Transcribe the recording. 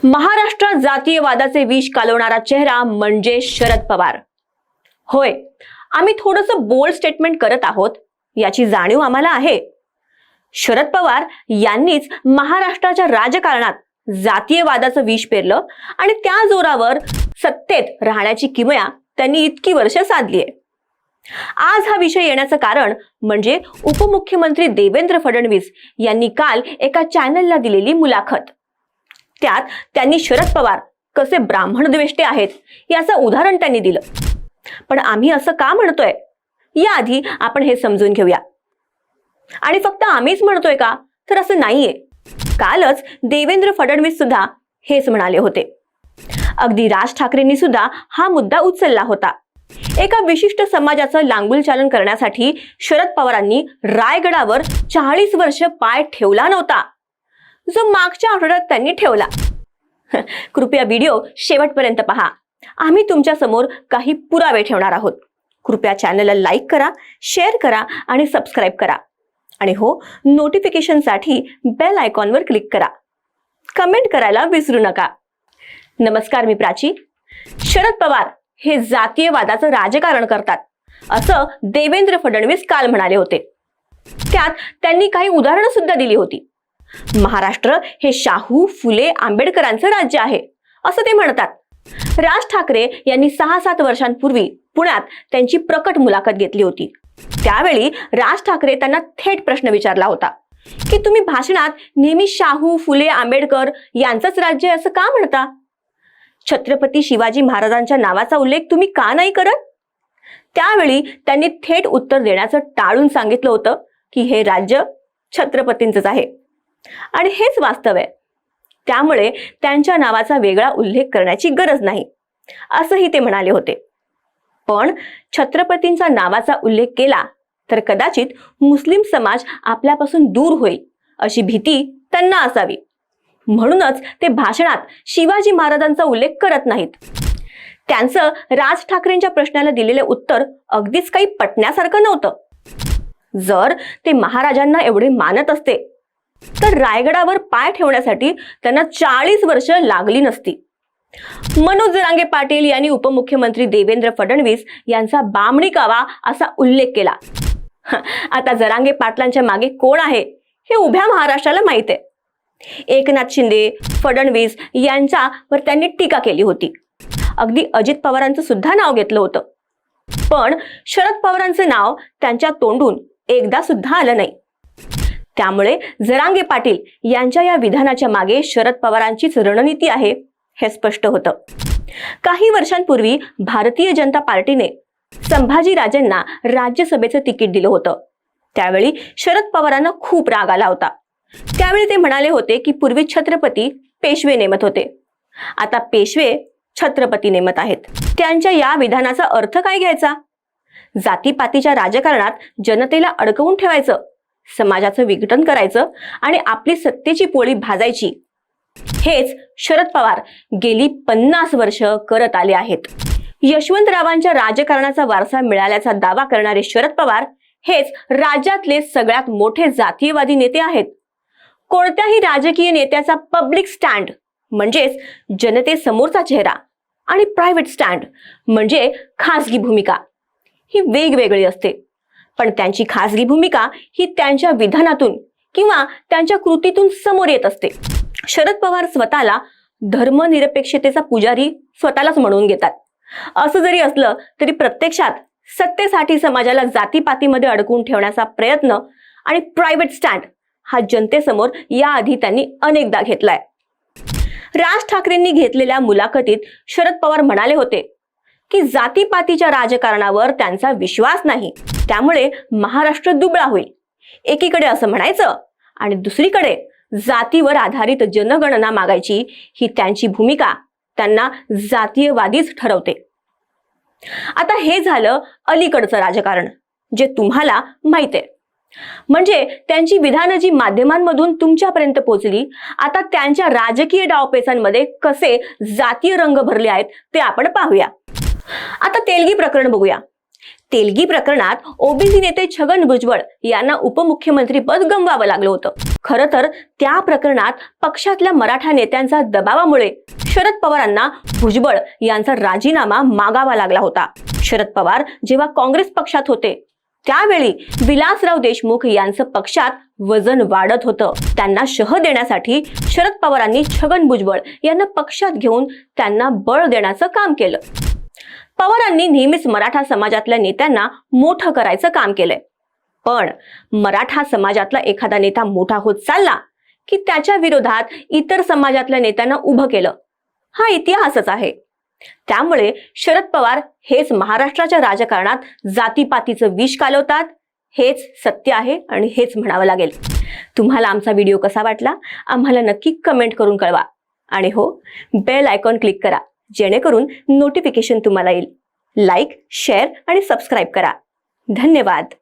महाराष्ट्रात जातीयवादाचे विष कालवणारा चेहरा म्हणजे शरद पवार. होय, आम्ही थोडंसं बोल्ड स्टेटमेंट करत आहोत याची जाणीव आम्हाला आहे. शरद पवार यांनीच महाराष्ट्राच्या राजकारणात जातीयवादाचं विष पेरलं आणि त्या जोरावर सत्तेत राहण्याची किमया त्यांनी इतकी वर्ष साधली आहे. आज हा विषय येण्याचं कारण म्हणजे उपमुख्यमंत्री देवेंद्र फडणवीस यांनी काल एका चॅनलला दिलेली मुलाखत. त्यात त्यांनी शरद पवार कसे ब्राह्मणद्वेष्टे आहेत याचं उदाहरण त्यांनी दिलं. पण आम्ही असं का म्हणतोय याआधी आपण हे समजून घेऊया. आणि फक्त आम्हीच म्हणतोय का, तर असं नाहीये. कालच देवेंद्र फडणवीस सुद्धा हेच म्हणाले होते. अगदी राज ठाकरेंनी सुद्धा हा मुद्दा उचलला होता. एका विशिष्ट समाजाचं लांगुलचालन करण्यासाठी शरद पवारांनी रायगडावर 40 वर्ष पाय ठेवला नव्हता, जो मागच्या आठवड्यात त्यांनी ठेवला. कृपया व्हिडिओ शेवटपर्यंत पहा. आम्ही तुमच्या समोर काही पुरावे ठेवणार आहोत. कृपया चॅनलला लाईक करा, शेअर करा आणि सबस्क्राईब करा. आणि हो, नोटिफिकेशनसाठी बेल आयकॉनवर क्लिक करा. कमेंट करायला विसरू नका. नमस्कार, मी प्राची. शरद पवार हे जातीयवादाचं राजकारण करतात असं देवेंद्र फडणवीस काल म्हणाले होते. त्यात त्यांनी काही उदाहरणं सुद्धा दिली होती. महाराष्ट्र हे शाहू फुले आंबेडकरांचं राज्य आहे असं ते म्हणतात. राज ठाकरे यांनी 6-7 वर्षांपूर्वी पुण्यात त्यांची प्रकट मुलाखत घेतली होती. त्यावेळी राज ठाकरे त्यांना थेट प्रश्न विचारला होता की तुम्ही भाषणात नेहमी शाहू फुले आंबेडकर यांचंच राज्य आहे असं का म्हणता? छत्रपती शिवाजी महाराजांच्या नावाचा उल्लेख तुम्ही का नाही करत? त्यावेळी त्यांनी थेट उत्तर देण्याचं टाळून सांगितलं होतं की हे राज्य छत्रपतींचंच आहे आणि हेच वास्तव आहे. त्यामुळे त्यांच्या नावाचा वेगळा उल्लेख करण्याची गरज नाही असंही ते म्हणाले होते. पण छत्रपतींच्या नावाचा उल्लेख केला तर कदाचित मुस्लिम समाज आपल्यापासून दूर होईल अशी भीती त्यांना असावी. म्हणूनच ते भाषणात शिवाजी महाराजांचा उल्लेख करत नाहीत. त्यांचं राज ठाकरेंच्या प्रश्नाला दिलेले उत्तर अगदीच काही पटण्यासारखं नव्हतं. जर ते महाराजांना एवढे मानत असते तर रायगडावर पाय ठेवण्यासाठी त्यांना 40 वर्ष लागली नसती. मनोज जरांगे पाटील यांनी उपमुख्यमंत्री देवेंद्र फडणवीस यांचा बामणी कावा असा उल्लेख केला. आता जरांगे पाटलांच्या मागे कोण आहे हे उभ्या महाराष्ट्राला माहित आहे. एकनाथ शिंदे, फडणवीस यांच्यावर त्यांनी टीका केली होती. अगदी अजित पवारांचं सुद्धा नाव घेतलं होतं. पण शरद पवारांचं नाव त्यांच्या तोंडून एकदा सुद्धा आलं नाही. त्यामुळे जरांगे पाटील यांच्या या विधानाच्या मागे शरद पवारांचीच रणनीती आहे हे स्पष्ट होतं. काही वर्षांपूर्वी भारतीय जनता पार्टीने संभाजीराजेंना राज्यसभेचं तिकीट दिलं होतं. त्यावेळी शरद पवारांना खूप राग आला होता. त्यावेळी ते म्हणाले होते की पूर्वी छत्रपती पेशवे नेमत होते, आता पेशवे छत्रपती नेमत आहेत. त्यांच्या या विधानाचा अर्थ काय घ्यायचा? जातीपातीच्या राजकारणात जनतेला अडकवून ठेवायचं, समाजाचं विघटन करायचं आणि आपली सत्तेची पोळी भाजायची, हेच शरद पवार गेली 50 वर्ष करत आले आहेत. यशवंतरावांच्या राजकारणाचा वारसा मिळाल्याचा दावा करणारे शरद पवार हेच राज्यातले सगळ्यात मोठे जातीयवादी नेते आहेत. कोणत्याही राजकीय नेत्याचा पब्लिक स्टँड म्हणजेच जनतेसमोरचा चेहरा आणि प्रायव्हेट स्टँड म्हणजे खासगी भूमिका ही वेगवेगळी असते. पण त्यांची खासगी भूमिका ही त्यांच्या विधानातून किंवा त्यांच्या कृतीतून समोर येत असते. शरद पवार स्वतःला धर्मनिरपेक्षतेचा पुजारी स्वतःलाच म्हणून घेतात. असं जरी असलं तरी प्रत्यक्षात सत्तेसाठी समाजाला जातीपातीमध्ये अडकवून ठेवण्याचा प्रयत्न आणि प्रायव्हेट स्टँड हा जनतेसमोर याआधी त्यांनी अनेकदा घेतलाय. राज ठाकरेंनी घेतलेल्या मुलाखतीत शरद पवार म्हणाले होते की जातीपातीच्या राजकारणावर त्यांचा विश्वास नाही, त्यामुळे महाराष्ट्र दुबळा होईल. एकीकडे असं म्हणायचं आणि दुसरीकडे जातीवर आधारित जनगणना मागायची ही त्यांची भूमिका त्यांना जातीयवादीच ठरवते. आता हे झालं अलीकडचं राजकारण जे तुम्हाला माहित आहे. म्हणजे त्यांची विधानं जी माध्यमांमधून तुमच्यापर्यंत पोहोचली, आता त्यांच्या राजकीय डावपेचांमध्ये कसे जातीय रंग भरले आहेत ते आपण पाहूया. आता तेलगी प्रकरण बघूया. तेलगी प्रकरणात ओबीसी नेते छगन भुजबळ यांना उपमुख्यमंत्री पद गमवावं लागलं होतं. खरं तर त्या प्रकरणात पक्षातल्या मराठा नेत्यांच्या दबावामुळे शरद पवारांना भुजबळ यांचा राजीनामा मागावा लागला होता. शरद पवार जेव्हा काँग्रेस पक्षात होते त्यावेळी विलासराव देशमुख यांचं पक्षात वजन वाढत होतं. त्यांना शह देण्यासाठी शरद पवारांनी छगन भुजबळ यांना पक्षात घेऊन त्यांना बळ देण्याचं काम केलं. पवारांनी नेहमीच मराठा समाजातल्या नेत्यांना मोठं करायचं काम केलंय. पण मराठा समाजातला एखादा नेता मोठा होत चालला की त्याच्या विरोधात इतर समाजातल्या नेत्यांना उभं केलं, हा इतिहासच आहे. त्यामुळे शरद पवार हेच महाराष्ट्राच्या राजकारणात जातीपातीचं विष कालवतात, हेच सत्य आहे आणि हेच म्हणावं लागेल. तुम्हाला आमचा व्हिडिओ कसा वाटला आम्हाला नक्की कमेंट करून कळवा. आणि हो, बेल आयकॉन क्लिक करा जेणेकरून नोटिफिकेशन तुम्हाला येईल. लाईक, शेअर आणि सबस्क्राईब करा. धन्यवाद.